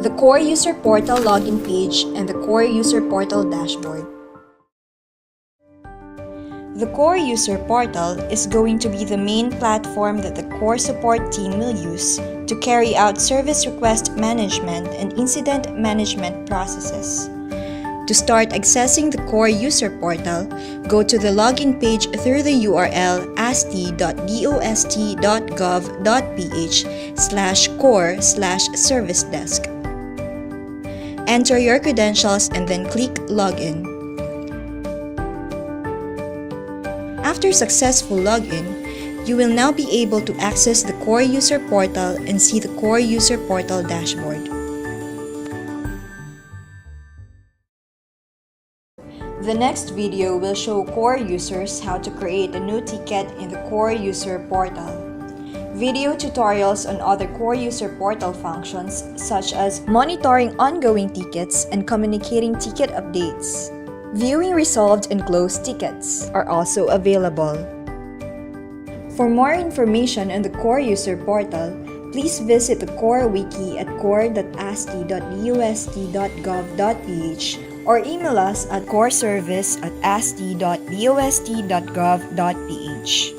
the COARE User Portal login page and the COARE User Portal dashboard. The COARE User Portal is going to be the main platform that the COARE support team will use to carry out service request management and incident management processes. To start accessing the COARE User Portal, go to the login page through the URL ast.dost.gov.ph/core/service-desk. Enter your credentials and then click Login. After successful login, you will now be able to access the COARE User Portal and see the COARE User Portal dashboard. The next video will show COARE users how to create a new ticket in the COARE User Portal. Video tutorials on other COARE User Portal functions such as monitoring ongoing tickets and communicating ticket updates. Viewing resolved and closed tickets are also available. For more information on the COARE User Portal, please visit the COARE Wiki at core.ast.dost.gov.ph or email us at coreservice@ast.dost.gov.ph.